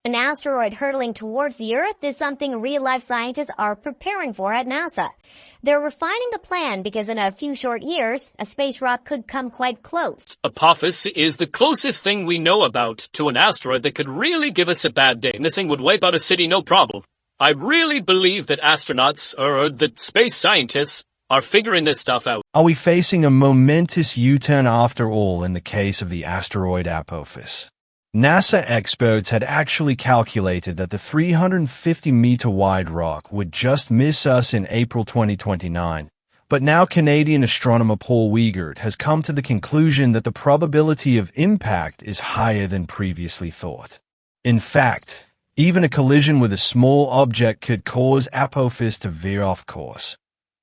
An asteroid hurtling towards the Earth is something real-life scientists are preparing for at NASA. They're refining the plan because in a few short years, a space rock could come quite close. Apophis is the closest thing we know about to an asteroid that could really give us a bad day. This thing would wipe out a city, no problem. I really believe that astronauts, or that space scientists, are figuring this stuff out. Are we facing a momentous U-turn after all in the case of the asteroid Apophis? NASA experts had actually calculated that the 350-meter-wide rock would just miss us in April 2029, but now Canadian astronomer Paul Wiegert has come to the conclusion that the probability of impact is higher than previously thought. In fact, even a collision with a small object could cause Apophis to veer off course,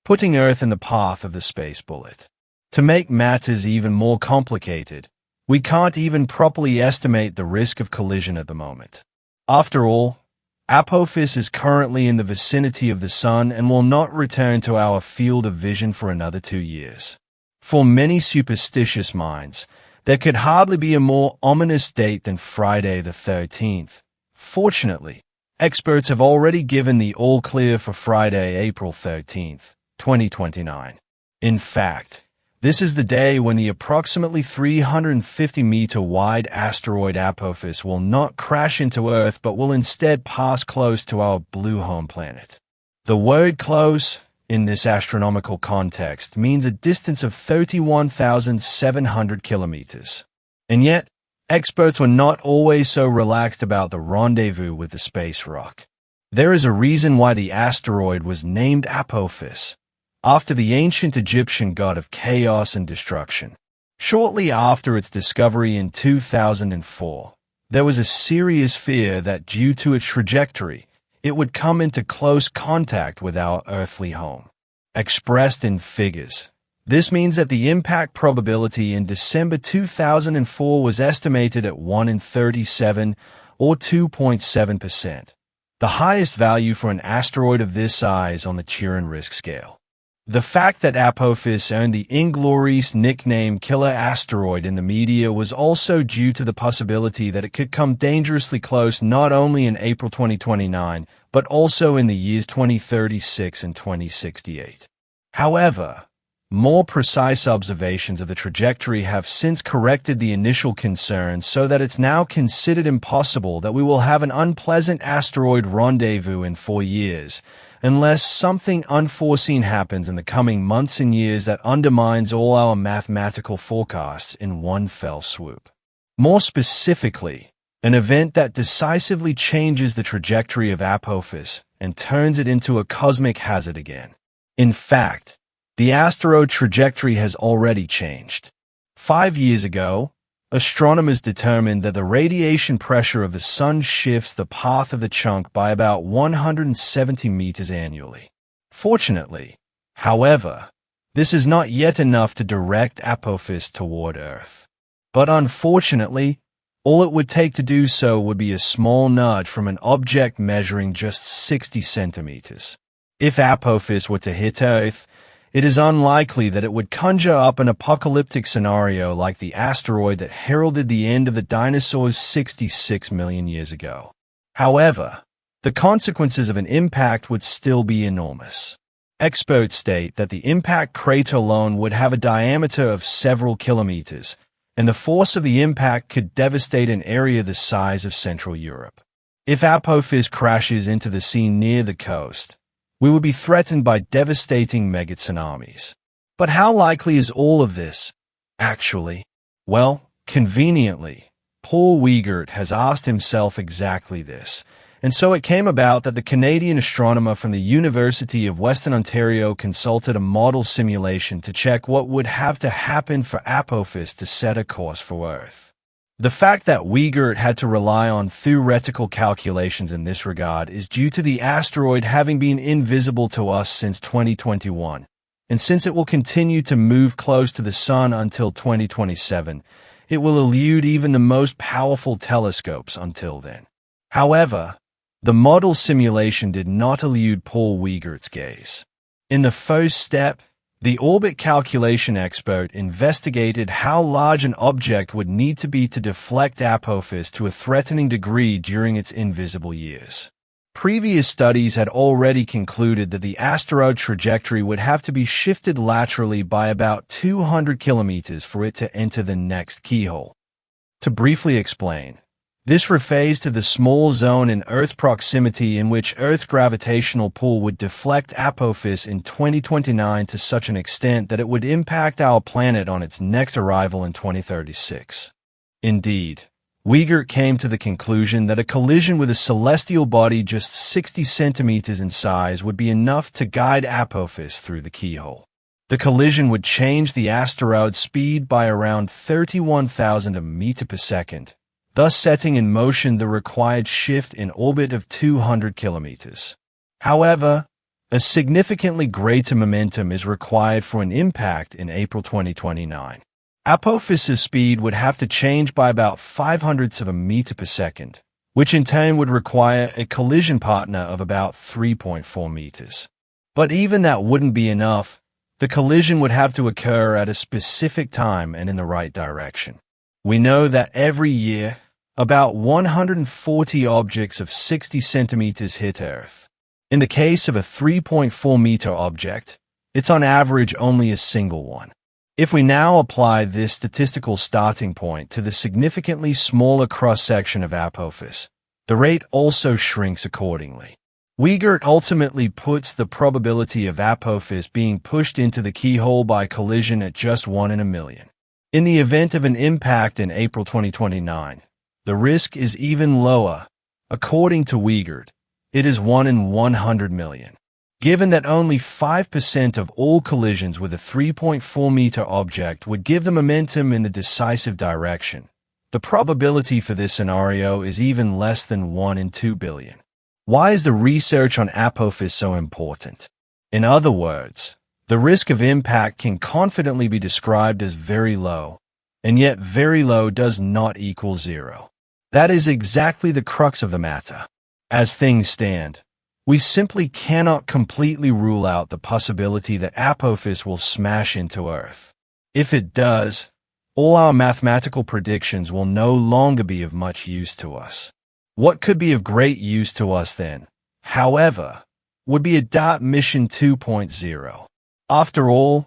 putting Earth in the path of the space bullet. To make matters even more complicated, we can't even properly estimate the risk of collision at the moment. After all, Apophis is currently in the vicinity of the Sun and will not return to our field of vision for another 2 years. For many superstitious minds, there could hardly be a more ominous date than Friday the 13th. Fortunately, experts have already given the all-clear for Friday, April 13th, 2029. In fact, this is the day when the approximately 350-meter-wide asteroid Apophis will not crash into Earth but will instead pass close to our blue home planet. The word close, in this astronomical context, means a distance of 31,700 kilometers. And yet, experts were not always so relaxed about the rendezvous with the space rock. There is a reason why the asteroid was named Apophis, after the ancient Egyptian god of chaos and destruction. Shortly after its discovery in 2004, there was a serious fear that due to its trajectory, it would come into close contact with our earthly home. Expressed in figures, this means that the impact probability in December 2004 was estimated at 1 in 37, or 2.7%, the highest value for an asteroid of this size on the Turin risk scale. The fact that Apophis earned the inglorious nickname Killer Asteroid in the media was also due to the possibility that it could come dangerously close not only in April 2029, but also in the years 2036 and 2068. However, more precise observations of the trajectory have since corrected the initial concerns so that it's now considered impossible that we will have an unpleasant asteroid rendezvous in 4 years, unless something unforeseen happens in the coming months and years that undermines all our mathematical forecasts in one fell swoop. More specifically, an event that decisively changes the trajectory of Apophis and turns it into a cosmic hazard again. In fact, the asteroid trajectory has already changed. 5 years ago, astronomers determined that the radiation pressure of the Sun shifts the path of the chunk by about 170 meters annually. Fortunately, however, this is not yet enough to direct Apophis toward Earth. But unfortunately, all it would take to do so would be a small nudge from an object measuring just 60 centimeters. If Apophis were to hit Earth, it is unlikely that it would conjure up an apocalyptic scenario like the asteroid that heralded the end of the dinosaurs 66 million years ago. However, the consequences of an impact would still be enormous. Experts state that the impact crater alone would have a diameter of several kilometers, and the force of the impact could devastate an area the size of Central Europe. If Apophis crashes into the sea near the coast, we would be threatened by devastating megatsunamis. But how likely is all of this, actually? Well, conveniently, Paul Wiegert has asked himself exactly this, and so it came about that the Canadian astronomer from the University of Western Ontario consulted a model simulation to check what would have to happen for Apophis to set a course for Earth. The fact that Wiegert had to rely on theoretical calculations in this regard is due to the asteroid having been invisible to us since 2021, and since it will continue to move close to the Sun until 2027, it will elude even the most powerful telescopes until then. However, the model simulation did not elude Paul Wiegert's gaze. In the first step, The orbit calculation expert investigated how large an object would need to be to deflect Apophis to a threatening degree during its invisible years. Previous studies had already concluded that the asteroid trajectory would have to be shifted laterally by about 200 kilometers for it to enter the next keyhole. To briefly explain, this refers to the small zone in Earth proximity in which Earth's gravitational pull would deflect Apophis in 2029 to such an extent that it would impact our planet on its next arrival in 2036. Indeed, Wiegert came to the conclusion that a collision with a celestial body just 60 centimeters in size would be enough to guide Apophis through the keyhole. The collision would change the asteroid's speed by around 31,000 meters per second, thus setting in motion the required shift in orbit of 200 kilometers. However, a significantly greater momentum is required for an impact in April 2029. Apophis's speed would have to change by about 0.05 of a meter per second, which in turn would require a collision partner of about 3.4 meters. But even that wouldn't be enough. The collision would have to occur at a specific time and in the right direction. We know that every year, about 140 objects of 60 centimeters hit Earth. In the case of a 3.4-meter object, it's on average only a single one. If we now apply this statistical starting point to the significantly smaller cross-section of Apophis, the rate also shrinks accordingly. Wiegert ultimately puts the probability of Apophis being pushed into the keyhole by collision at just 1 in a million. In the event of an impact in April 2029, the risk is even lower. According to Wiegert, it is 1 in 100 million. Given that only 5% of all collisions with a 3.4-meter object would give the momentum in the decisive direction, the probability for this scenario is even less than 1 in 2 billion. Why is the research on Apophis so important? In other words, the risk of impact can confidently be described as very low, and yet very low does not equal zero. That is exactly the crux of the matter. As things stand, we simply cannot completely rule out the possibility that Apophis will smash into Earth. If it does, all our mathematical predictions will no longer be of much use to us. What could be of great use to us then, however, would be a DART mission 2.0. After all,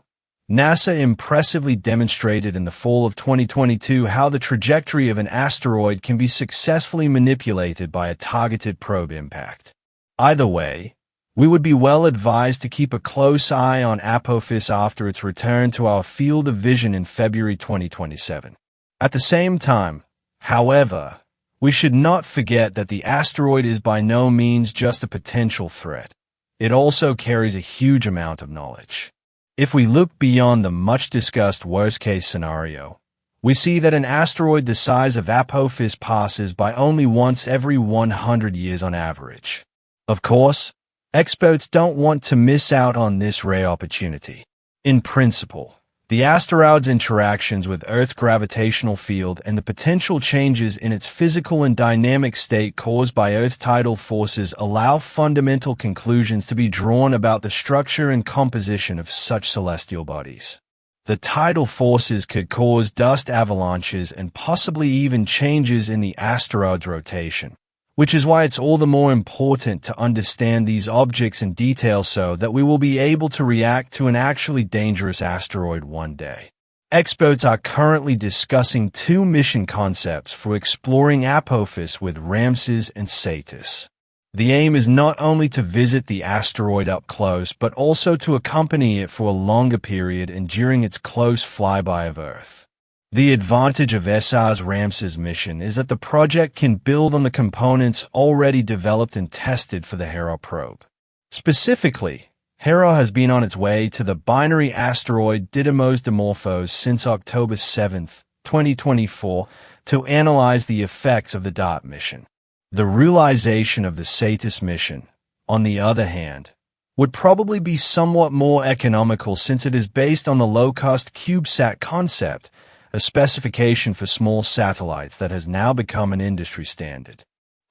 NASA impressively demonstrated in the fall of 2022 how the trajectory of an asteroid can be successfully manipulated by a targeted probe impact. Either way, we would be well advised to keep a close eye on Apophis after its return to our field of vision in February 2027. At the same time, however, we should not forget that the asteroid is by no means just a potential threat. It also carries a huge amount of knowledge. If we look beyond the much-discussed worst-case scenario, we see that an asteroid the size of Apophis passes by only once every 100 years on average. Of course, experts don't want to miss out on this rare opportunity. In principle, the asteroid's interactions with Earth's gravitational field and the potential changes in its physical and dynamic state caused by Earth's tidal forces allow fundamental conclusions to be drawn about the structure and composition of such celestial bodies. The tidal forces could cause dust avalanches and possibly even changes in the asteroid's rotation, which is why it's all the more important to understand these objects in detail so that we will be able to react to an actually dangerous asteroid one day. Experts are currently discussing 2 mission concepts for exploring Apophis with Ramses and Satis. The aim is not only to visit the asteroid up close, but also to accompany it for a longer period and during its close flyby of Earth. The advantage of ESA's Ramses mission is that the project can build on the components already developed and tested for the Hera probe. Specifically, Hera has been on its way to the binary asteroid Didymos Dimorphos since October 7, 2024, to analyze the effects of the DART mission. The realization of the Satis mission, on the other hand, would probably be somewhat more economical since it is based on the low-cost CubeSat concept, a specification for small satellites that has now become an industry standard.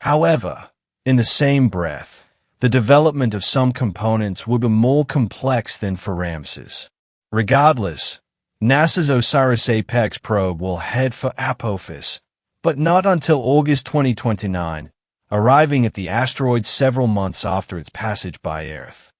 However, in the same breath, the development of some components would be more complex than for Ramses. Regardless, NASA's OSIRIS-APEX probe will head for Apophis, but not until August 2029, arriving at the asteroid several months after its passage by Earth.